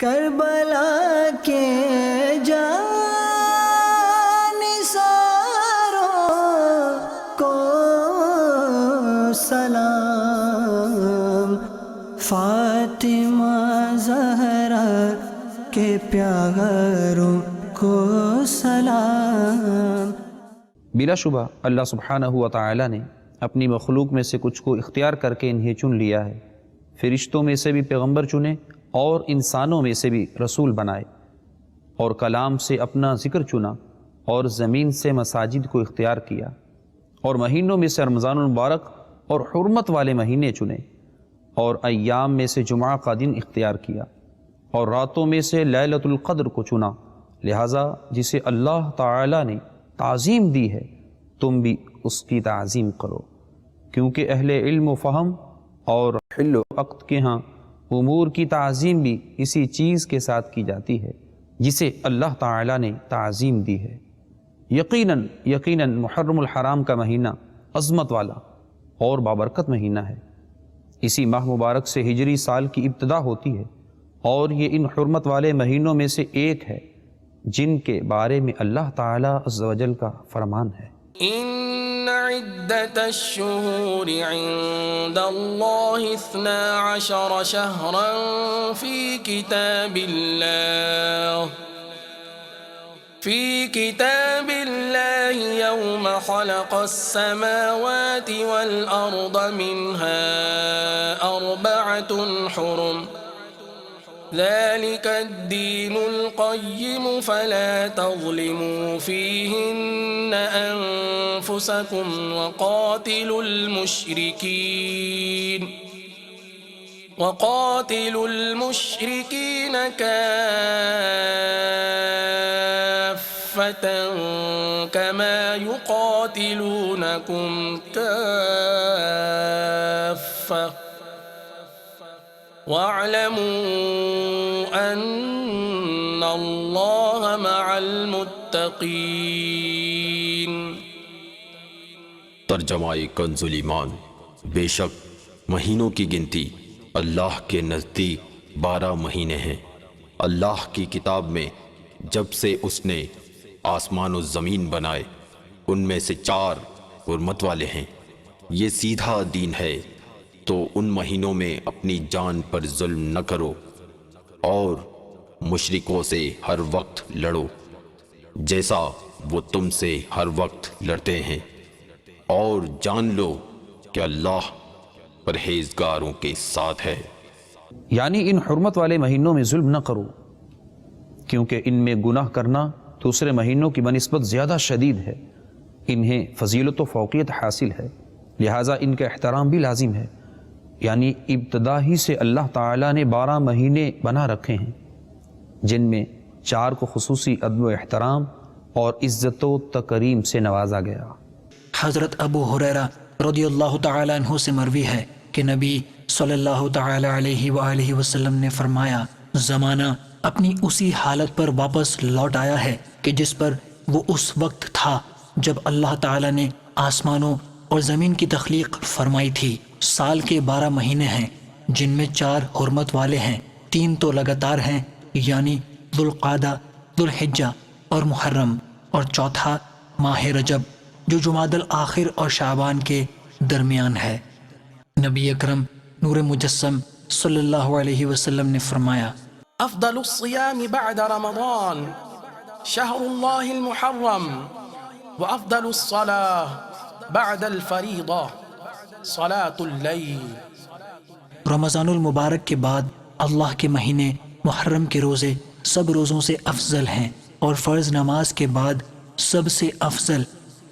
کربلا کے جانثاروں کو سلام، فاطمہ زہرا کے پیاروں کو سلام۔ بلا شبہ اللہ سبحانہ و تعالی نے اپنی مخلوق میں سے کچھ کو اختیار کر کے انہیں چن لیا ہے۔ فرشتوں میں سے بھی پیغمبر چنے اور انسانوں میں سے بھی رسول بنائے، اور کلام سے اپنا ذکر چنا، اور زمین سے مساجد کو اختیار کیا، اور مہینوں میں سے رمضان المبارک اور حرمت والے مہینے چنے، اور ایام میں سے جمعہ کا دن اختیار کیا، اور راتوں میں سے لیلۃ القدر کو چنا۔ لہٰذا جسے اللہ تعالی نے تعظیم دی ہے تم بھی اس کی تعظیم کرو، کیونکہ اہل علم و فہم اور حل و عقد کے ہاں امور کی تعظیم بھی اسی چیز کے ساتھ کی جاتی ہے جسے اللہ تعالی نے تعظیم دی ہے۔ یقیناً محرم الحرام کا مہینہ عظمت والا اور بابرکت مہینہ ہے۔ اسی ماہ مبارک سے ہجری سال کی ابتدا ہوتی ہے، اور یہ ان حرمت والے مہینوں میں سے ایک ہے جن کے بارے میں اللہ تعالی عز و جل کا فرمان ہے، ان عدت الشہور عند اللہ 12 شہرا فی کتاب اللہ یوم خلق السماوات والارض منها 4 حرم ذلك الدين القيم فلا تظلموا فيهن أنفسكم وقاتلوا المشركين كافة كما يقاتلونكم كافة وَاعْلَمُوا أَنَّ اللَّهَ مَعَ الْمُتَّقِينَ۔ ترجمہ کنز ایمان۔ بے شک مہینوں کی گنتی اللہ کے نزدیک 12 مہینے ہیں۔ اللہ کی کتاب میں جب سے اس نے آسمان و زمین بنائے ان میں سے 4 حرمت والے ہیں۔ یہ سیدھا دین ہے، تو ان مہینوں میں اپنی جان پر ظلم نہ کرو اور مشرکوں سے ہر وقت لڑو جیسا وہ تم سے ہر وقت لڑتے ہیں، اور جان لو کہ اللہ پرہیزگاروں کے ساتھ ہے۔ یعنی ان حرمت والے مہینوں میں ظلم نہ کرو، کیونکہ ان میں گناہ کرنا دوسرے مہینوں کی بنسبت زیادہ شدید ہے۔ انہیں فضیلت و فوقیت حاصل ہے، لہٰذا ان کا احترام بھی لازم ہے۔ یعنی ابتدا ہی سے اللہ تعالیٰ نے 12 مہینے بنا رکھے ہیں، جن میں 4 کو خصوصی ادب و احترام اور عزت و تکریم سے نوازا گیا۔ حضرت ابو ہریرہ رضی اللہ تعالیٰ عنہ سے مروی ہے کہ نبی صلی اللہ تعالیٰ علیہ وآلہ وسلم نے فرمایا، زمانہ اپنی اسی حالت پر واپس لوٹ آیا ہے کہ جس پر وہ اس وقت تھا جب اللہ تعالیٰ نے آسمانوں اور زمین کی تخلیق فرمائی تھی۔ سال کے 12 مہینے ہیں، جن میں 4 حرمت والے ہیں، 3 تو لگاتار ہیں، یعنی ذوالقعدہ، ذوالحجہ اور محرم، اور چوتھا ماہ رجب جو جمادی الاخر اور شعبان کے درمیان ہے۔ نبی اکرم نور مجسم صلی اللہ علیہ وسلم نے فرمایا، افضل الصيام بعد رمضان شهر الله المحرم وافضل الصلاة بعد الفریضہ صلاة اللیل۔ رمضان المبارک کے بعد اللہ کے مہینے محرم کے روزے سب روزوں سے افضل ہیں، اور فرض نماز کے بعد سب سے افضل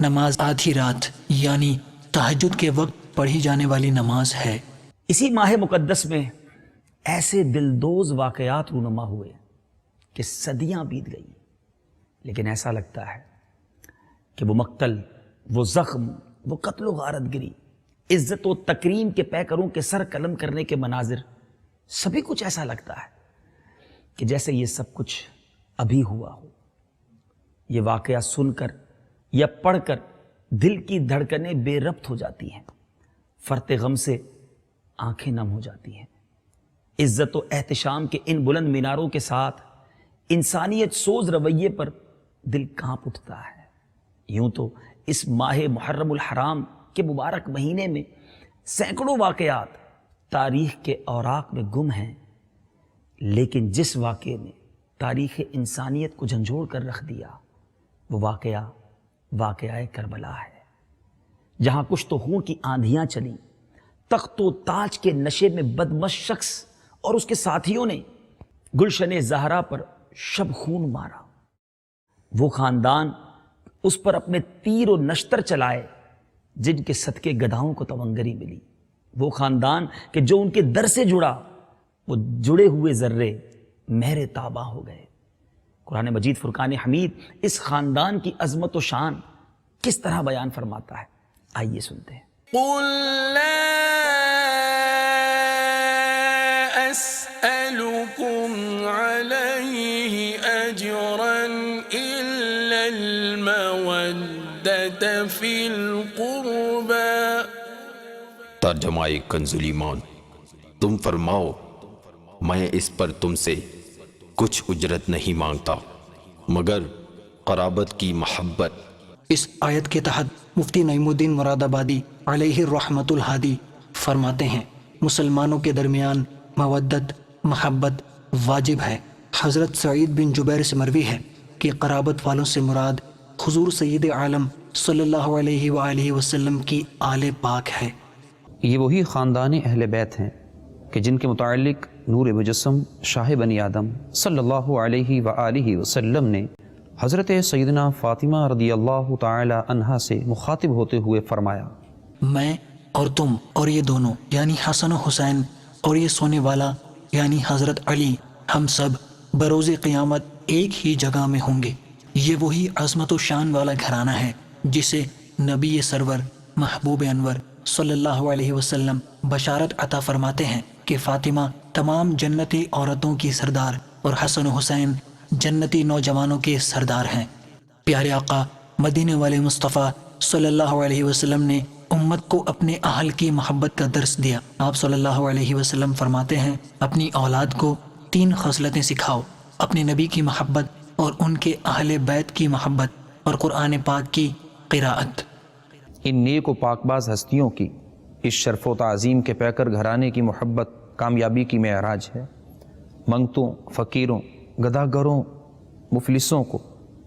نماز آدھی رات یعنی تہجد کے وقت پڑھی جانے والی نماز ہے۔ اسی ماہ مقدس میں ایسے دلدوز واقعات رونما ہوئے کہ صدیاں بیت گئی، لیکن ایسا لگتا ہے کہ وہ مقتل، وہ زخم، وہ قتل و غارت گری، عزت و تکریم کے پیکروں کے سر قلم کرنے کے مناظر، سبھی کچھ ایسا لگتا ہے کہ جیسے یہ سب کچھ ابھی ہوا ہو۔ یہ واقعہ سن کر یا پڑھ کر دل کی دھڑکنیں بے ربط ہو جاتی ہیں، فرط غم سے آنکھیں نم ہو جاتی ہیں۔ عزت و احتشام کے ان بلند میناروں کے ساتھ انسانیت سوز رویے پر دل کانپ اٹھتا ہے۔ یوں تو اس ماہ محرم الحرام کے مبارک مہینے میں سینکڑوں واقعات تاریخ کے اوراق میں گم ہیں، لیکن جس واقعے نے تاریخ انسانیت کو جھنجھوڑ کر رکھ دیا وہ واقعہ کربلا ہے، جہاں کچھ تو خون کی آندھیاں چلیں، تخت و تاج کے نشے میں بدمش شخص اور اس کے ساتھیوں نے گلشن زہرا پر شب خون مارا۔ وہ خاندان اس پر اپنے تیر و نشتر چلائے جن کے صدقے گدھاؤں کو تونگری ملی، وہ خاندان کہ جو ان کے در سے جڑا وہ جڑے ہوئے ذرے مہر تابہ ہو گئے۔ قرآن مجید فرقان حمید اس خاندان کی عظمت و شان کس طرح بیان فرماتا ہے، آئیے سنتے ہیں۔ قل لا أسألكم عليه أجرا إلا المودة في القربى۔ ترجمہ کنز ایمان، تم فرماؤ میں اس پر تم سے کچھ اجرت نہیں مانگتا مگر قرابت کی محبت۔ اس آیت کے تحت مفتی نعیم الدین مراد آبادی علیہ الرحمت الہادی فرماتے ہیں مسلمانوں کے درمیان مودت محبت واجب ہے۔ حضرت سعید بن جبیر سے مروی ہے کہ قرابت والوں سے مراد حضور سید عالم صلی اللہ علیہ وآلہ وسلم کی آل پاک ہے۔ یہ وہی خاندان اہل بیت ہیں کہ جن کے متعلق نور مجسم شاہ بنی آدم صلی اللہ علیہ وآلہ وسلم نے حضرت سیدنا فاطمہ رضی اللہ تعالی عنہا سے مخاطب ہوتے ہوئے فرمایا، میں اور تم اور یہ دونوں یعنی حسن و حسین اور یہ سونے والا یعنی حضرت علی، ہم سب بروز قیامت ایک ہی جگہ میں ہوں گے۔ یہ وہی عظمت و شان والا گھرانہ ہے جسے نبی سرور محبوب انور صلی اللہ علیہ وسلم بشارت عطا فرماتے ہیں کہ فاطمہ تمام جنتی عورتوں کی سردار اور حسن و حسین جنتی نوجوانوں کے سردار ہیں۔ پیارے آقا مدینے والے مصطفیٰ صلی اللہ علیہ وسلم نے امت کو اپنے اہل کی محبت کا درس دیا۔ آپ صلی اللہ علیہ وسلم فرماتے ہیں اپنی اولاد کو 3 خصلتیں سکھاؤ، اپنے نبی کی محبت اور ان کے اہل بیت کی محبت اور قرآن پاک کی قراءت۔ ان نیک و پاک باز ہستیوں کی اس شرف و تعظیم کے پیکر گھرانے کی محبت کامیابی کی معراج ہے۔ منگتوں، فقیروں، گداگروں، مفلسوں کو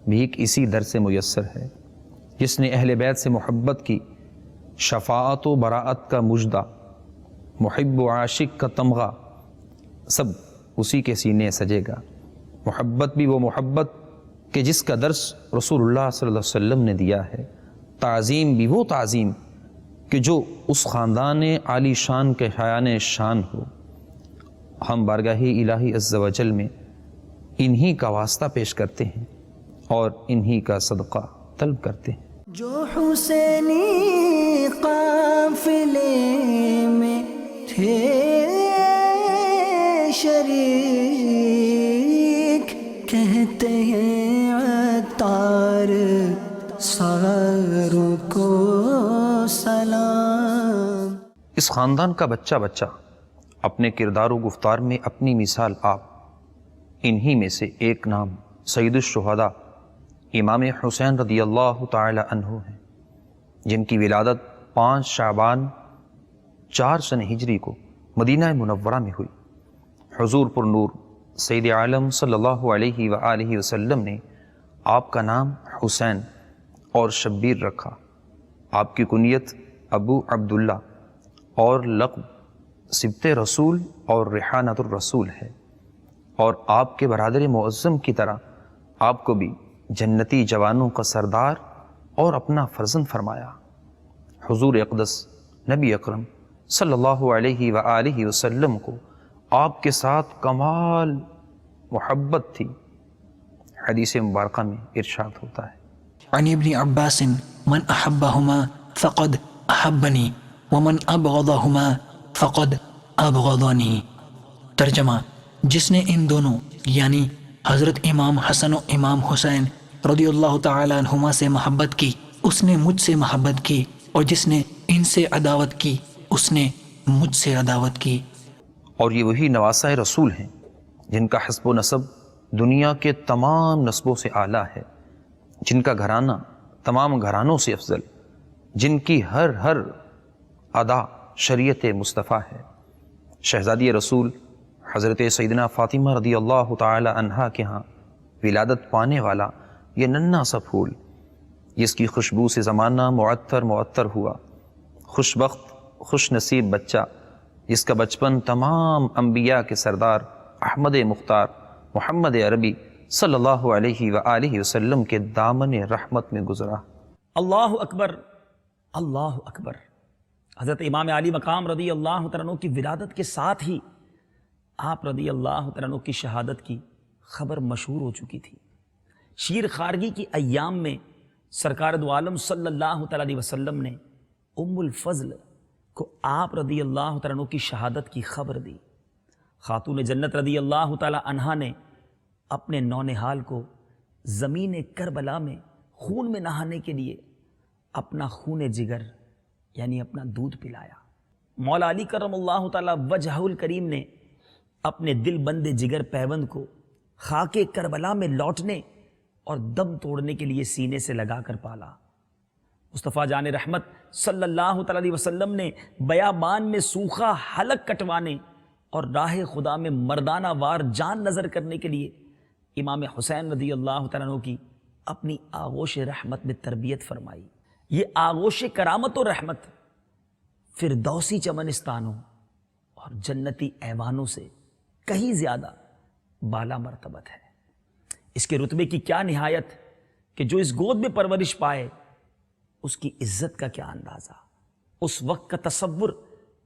بھیک اسی در سے میسر ہے۔ جس نے اہل بیت سے محبت کی، شفاعت و براعت کا مژدہ، محب و عاشق کا تمغہ سب اسی کے سینے سجے گا۔ محبت بھی وہ محبت کہ جس کا درس رسول اللہ صلی اللہ علیہ وسلم نے دیا ہے، تعظیم بھی وہ تعظیم کہ جو اس خاندان عالی شان کے شایان شان ہو۔ ہم بارگاہ الہی عز و جل میں انہی کا واسطہ پیش کرتے ہیں اور انہی کا صدقہ طلب کرتے ہیں۔ جو حسینی قافلے میں تھے شریک، کہتے ہیں عطار ساروں کو سلام۔ اس خاندان کا بچہ بچہ اپنے کردار و گفتار میں اپنی مثال آپ، انہی میں سے ایک نام سید الشہداء امام حسین رضی اللہ تعالی عنہ ہیں، جن کی ولادت 5 شعبان 4 سن ہجری کو مدینہ منورہ میں ہوئی۔ حضور پر نور سید عالم صلی اللہ علیہ وآلہ وسلم نے آپ کا نام حسین اور شبیر رکھا۔ آپ کی کنیت ابو عبداللہ اور لقب سبط رسول اور ریحانۃ الرسول ہے، اور آپ کے برادر معظم کی طرح آپ کو بھی جنتی جوانوں کا سردار اور اپنا فرزند فرمایا۔ حضور اقدس نبی اکرم صلی اللہ علیہ وآلہ وسلم کو آپ کے ساتھ کمال محبت تھی۔ حدیث مبارکہ میں ارشاد ہوتا ہے، عن ابن عباس من احبهما فقد احبنی ومن ابغضهما فقد ابغضنی۔ ترجمہ، جس نے ان دونوں یعنی حضرت امام حسن و امام حسین رضی اللہ تعالی عنہما سے محبت کی اس نے مجھ سے محبت کی، اور جس نے ان سے عداوت کی اس نے مجھ سے عداوت کی۔ اور یہ وہی نواسہ رسول ہیں جن کا حسب و نسب دنیا کے تمام نسبوں سے اعلیٰ ہے، جن کا گھرانہ تمام گھرانوں سے افضل، جن کی ہر ادا شریعت مصطفیٰ ہے۔ شہزادی رسول حضرت سیدنا فاطمہ رضی اللہ تعالی عنہا کے ہاں ولادت پانے والا یہ ننھا سا پھول، جس کی خوشبو سے زمانہ معطر ہوا، خوش بخت خوش نصیب بچہ جس کا بچپن تمام انبیاء کے سردار احمد مختار محمد عربی صلی اللہ علیہ وآلہ وسلم کے دامن رحمت میں گزرا۔ اللہ اکبر، اللہ اکبر۔ حضرت امام علی مقام رضی اللہ تعالیٰ عنہ کی ولادت کے ساتھ ہی آپ رضی اللہ تعالیٰ عنہ کی شہادت کی خبر مشہور ہو چکی تھی۔ شیر خارگی کی ایام میں سرکار دو عالم صلی اللہ تعالیٰ علیہ وسلم نے ام الفضل کو آپ رضی اللہ تعالیٰ عنہ کی شہادت کی خبر دی۔ خاتون جنت رضی اللہ تعالیٰ عنہا نے اپنے نونہال کو زمین کربلا میں خون میں نہانے کے لیے اپنا خون جگر یعنی اپنا دودھ پلایا۔ مولا علی کرم اللہ تعالیٰ وجہہ الکریم نے اپنے دل بند جگر پیوند کو خاک کربلا میں لوٹنے اور دم توڑنے کے لیے سینے سے لگا کر پالا۔ مصطفیٰ جان رحمت صلی اللہ تعالیٰ علیہ وسلم نے بیابان میں سوکھا حلق کٹوانے اور راہ خدا میں مردانہ وار جان نظر کرنے کے لیے امام حسین رضی اللہ تعالیٰ عنہ کی اپنی آغوش رحمت میں تربیت فرمائی۔ یہ آغوش کرامت و رحمت فردوسی چمنستانوں اور جنتی ایوانوں سے کہیں زیادہ بالا مرتبت ہے۔ اس کے رتبے کی کیا نہایت کہ جو اس گود میں پرورش پائے اس کی عزت کا کیا اندازہ۔ اس وقت کا تصور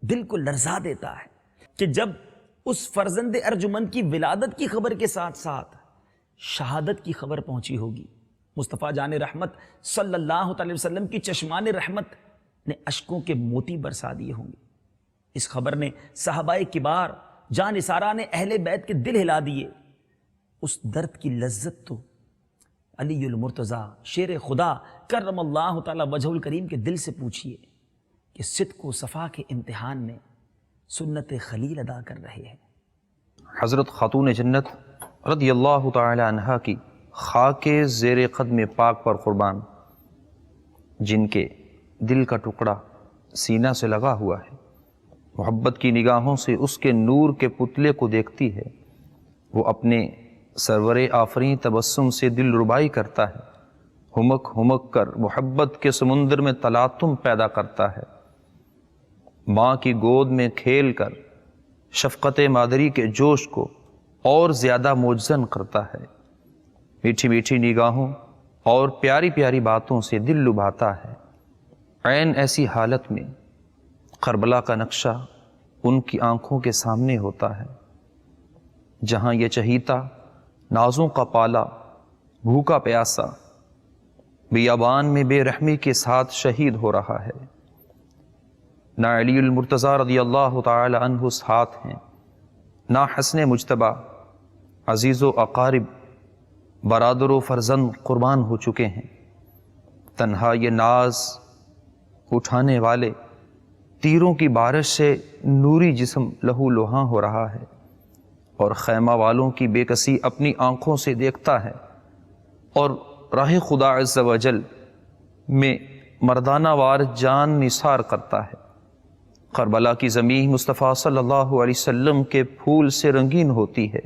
دل کو لرزا دیتا ہے کہ جب اس فرزند ارجمند کی ولادت کی خبر کے ساتھ ساتھ شہادت کی خبر پہنچی ہوگی۔ مصطفیٰ جان رحمت صلی اللہ علیہ وسلم کی چشمان رحمت نے اشکوں کے موتی برسا دیے ہوں گے۔ اس خبر نے صحابہ کبار جان نثارہ نے اہل بیت کے دل ہلا دیے۔ اس درد کی لذت تو علی المرتضیٰ شیر خدا کرم اللہ تعالی وجہ الکریم کے دل سے پوچھئے کہ صدق و صفا کے امتحان میں سنت خلیل ادا کر رہے ہیں۔ حضرت خاتون جنت رضی اللہ تعالی عنہا کی خاک زیر قدم پاک پر قربان، جن کے دل کا ٹکڑا سینہ سے لگا ہوا ہے، محبت کی نگاہوں سے اس کے نور کے پتلے کو دیکھتی ہے، وہ اپنے سرور آفریں تبسم سے دل ربائی کرتا ہے، ہمک ہمک کر محبت کے سمندر میں تلاطم پیدا کرتا ہے، ماں کی گود میں کھیل کر شفقت مادری کے جوش کو اور زیادہ موجزن کرتا ہے، میٹھی میٹھی نگاہوں اور پیاری پیاری باتوں سے دل لبھاتا ہے۔ عین ایسی حالت میں کربلا کا نقشہ ان کی آنکھوں کے سامنے ہوتا ہے، جہاں یہ چہیتا نازوں کا پالا بھوکا پیاسا بیابان میں بے رحمی کے ساتھ شہید ہو رہا ہے۔ نہ علی المرتضیٰ رضی اللہ تعالی عنہ ساتھ ہیں، نہ حسن مجتبیٰ، عزیز و اقارب برادر و فرزند قربان ہو چکے ہیں۔ تنہا یہ ناز اٹھانے والے تیروں کی بارش سے نوری جسم لہو لہاں ہو رہا ہے، اور خیمہ والوں کی بے کسی اپنی آنکھوں سے دیکھتا ہے اور راہ خدا عز و جل میں مردانہ وار جان نثار کرتا ہے۔ کربلا کی زمین مصطفیٰ صلی اللہ علیہ وسلم کے پھول سے رنگین ہوتی ہے،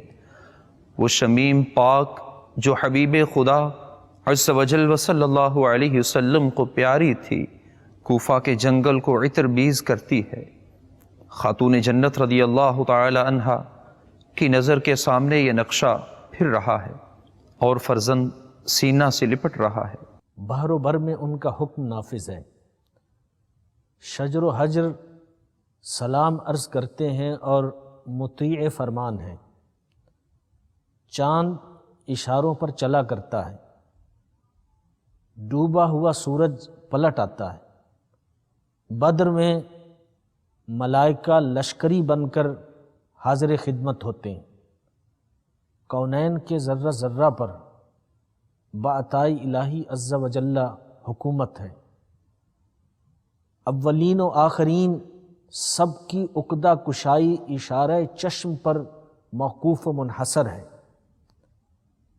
وہ شمیم پاک جو حبیب خدا عز و جل و صلی اللہ علیہ وسلم کو پیاری تھی، کوفہ کے جنگل کو عطر بیز کرتی ہے۔ خاتون جنت رضی اللہ تعالی عنہا کی نظر کے سامنے یہ نقشہ پھر رہا ہے اور فرزند سینہ سے لپٹ رہا ہے۔ بحر و بر میں ان کا حکم نافذ ہے، شجر و حجر سلام عرض کرتے ہیں اور مطیع فرمان ہیں، چاند اشاروں پر چلا کرتا ہے، ڈوبا ہوا سورج پلٹ آتا ہے، بدر میں ملائکہ لشکری بن کر حاضر خدمت ہوتے ہیں، کونین کے ذرہ ذرہ پر بعطائی الہی عز و جل حکومت ہے، اولین و آخرین سب کی عقدہ کشائی اشارہ چشم پر موقوف و منحصر ہے۔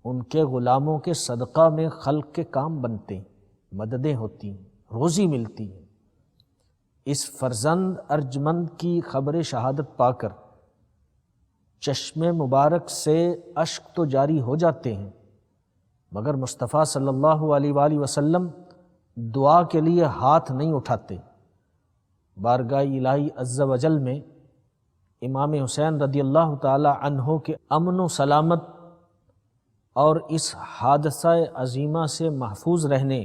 ان کے غلاموں کے صدقہ میں خلق کے کام بنتے ہیں، مددیں ہوتی ہیں، روزی ملتی ہے۔ اس فرزند ارجمند کی خبر شہادت پا کر چشم مبارک سے اشک تو جاری ہو جاتے ہیں، مگر مصطفیٰ صلی اللہ علیہ وآلہ وسلم دعا کے لیے ہاتھ نہیں اٹھاتے۔ بارگاہ الہی عز و جل میں امام حسین رضی اللہ تعالی عنہ کے امن و سلامت اور اس حادثہ عظیمہ سے محفوظ رہنے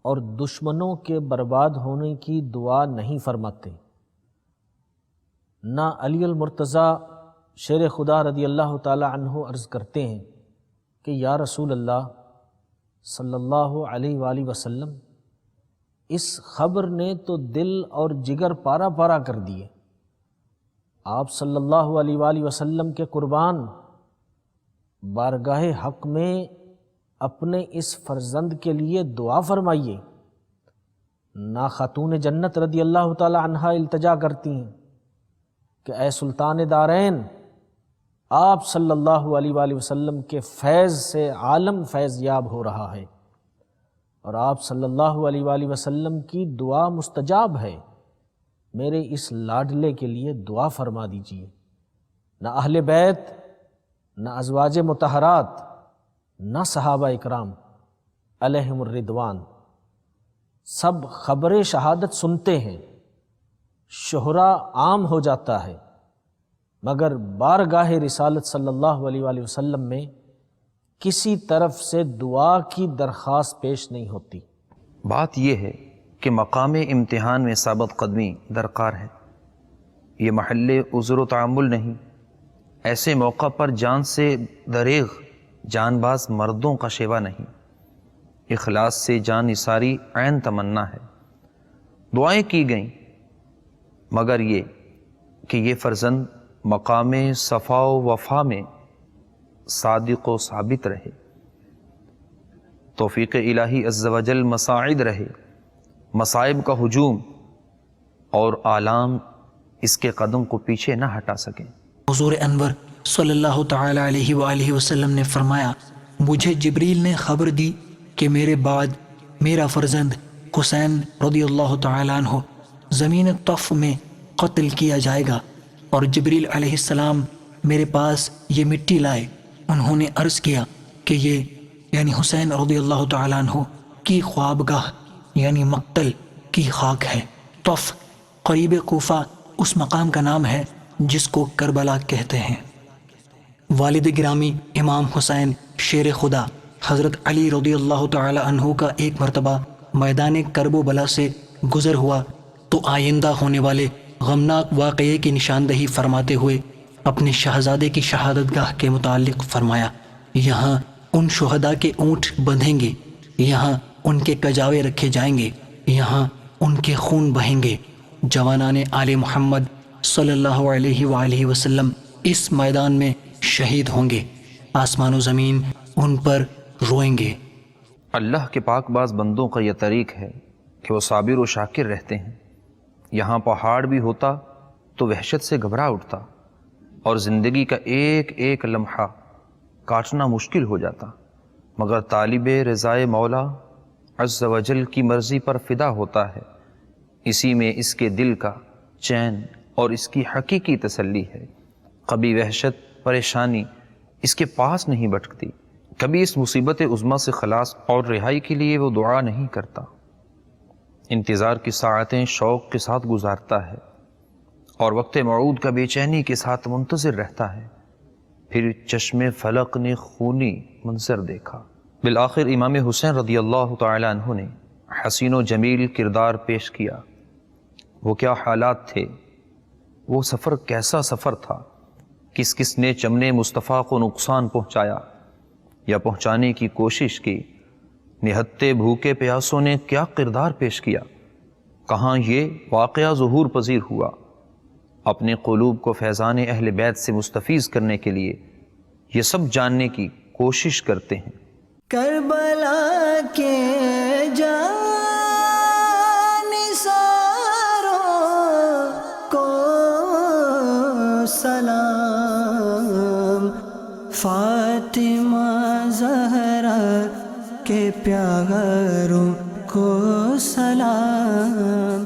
اور دشمنوں کے برباد ہونے کی دعا نہیں فرماتے۔ نہ علی المرتضیٰ شیر خدا رضی اللہ تعالی عنہ عرض کرتے ہیں کہ یا رسول اللہ صلی اللہ علیہ وآلہ وسلم، اس خبر نے تو دل اور جگر پارا پارا کر دیے۔ آپ صلی اللہ علیہ وآلہ وسلم کے قربان، بارگاہ حق میں اپنے اس فرزند کے لیے دعا فرمائیے۔ نا خاتون جنت رضی اللہ تعالی عنہا التجا کرتی ہیں کہ اے سلطان دارین، آپ صلی اللہ علیہ وآلہ وسلم کے فیض سے عالم فیض یاب ہو رہا ہے، اور آپ صلی اللہ علیہ وآلہ وسلم کی دعا مستجاب ہے، میرے اس لاڈلے کے لیے دعا فرما دیجیے۔ نہ اہل بیت، نہ ازواج مطہرات، نہ صحابہ اکرام علیہم الرضوان، سب خبر شہادت سنتے ہیں، شہرا عام ہو جاتا ہے، مگر بارگاہ رسالت صلی اللہ علیہ وآلہ وسلم میں کسی طرف سے دعا کی درخواست پیش نہیں ہوتی۔ بات یہ ہے کہ مقام امتحان میں ثابت قدمی درکار ہے۔ یہ محل عذر و تعامل نہیں۔ ایسے موقع پر جان سے دریغ جان باز مردوں کا شیوا نہیں۔ اخلاص سے جان نثاری عین تمنا ہے۔ دعائیں کی گئیں، مگر یہ کہ یہ فرزند مقام صفا و وفا میں صادق و ثابت رہے، توفیق الہی عز و جل مساعد رہے، مصائب کا ہجوم اور آلام اس کے قدم کو پیچھے نہ ہٹا سکیں۔ حضور انور صلی اللہ تعالی علیہ وآلہ وسلم نے فرمایا، مجھے جبریل نے خبر دی کہ میرے بعد میرا فرزند حسین رضی اللہ تعالی عنہ زمین طف میں قتل کیا جائے گا، اور جبریل علیہ السلام میرے پاس یہ مٹی لائے۔ انہوں نے عرض کیا کہ یہ یعنی حسین رضی اللہ تعالی عنہ کی خوابگاہ یعنی مقتل کی خاک ہے۔ طف قریب کوفہ اس مقام کا نام ہے جس کو کربلا کہتے ہیں۔ والد گرامی امام حسین شیر خدا حضرت علی رضی اللہ تعالی عنہ کا ایک مرتبہ میدان کرب و بلا سے گزر ہوا تو آئندہ ہونے والے غمناک واقعے کی نشاندہی فرماتے ہوئے اپنے شہزادے کی شہادت گاہ کے متعلق فرمایا، یہاں ان شہداء کے اونٹ بندھیں گے، یہاں ان کے کجاوے رکھے جائیں گے، یہاں ان کے خون بہیں گے۔ جوانان آل محمد صلی اللہ علیہ وآلہ وسلم اس میدان میں شہید ہوں گے، آسمان و زمین ان پر روئیں گے۔ اللہ کے پاک باز بندوں کا یہ طریق ہے کہ وہ صابر و شاکر رہتے ہیں۔ یہاں پہاڑ بھی ہوتا تو وحشت سے گھبرا اٹھتا، اور زندگی کا ایک ایک لمحہ کاٹنا مشکل ہو جاتا، مگر طالب رضائے مولا عز و جل کی مرضی پر فدا ہوتا ہے۔ اسی میں اس کے دل کا چین اور اس کی حقیقی تسلی ہے۔ کبھی وحشت پریشانی اس کے پاس نہیں بھٹکتی، کبھی اس مصیبت عظمیٰ سے خلاص اور رہائی کے لیے وہ دعا نہیں کرتا۔ انتظار کی ساعتیں شوق کے ساتھ گزارتا ہے، اور وقت موعود کا بے چینی کے ساتھ منتظر رہتا ہے۔ پھر چشم فلق نے خونی منظر دیکھا۔ بالآخر امام حسین رضی اللہ تعالی عنہ نے حسین و جمیل کردار پیش کیا۔ وہ کیا حالات تھے، وہ سفر کیسا سفر تھا، کس کس نے چمنے مصطفیٰ کو نقصان پہنچایا یا پہنچانے کی کوشش کی، نہتے بھوکے پیاسوں نے کیا کردار پیش کیا، کہاں یہ واقعہ ظہور پذیر ہوا۔ اپنے قلوب کو فیضان اہل بیت سے مستفیض کرنے کے لیے یہ سب جاننے کی کوشش کرتے ہیں۔ کربلا کے جانثاروں فاطمہ زہرا کے پیاروں کو سلام،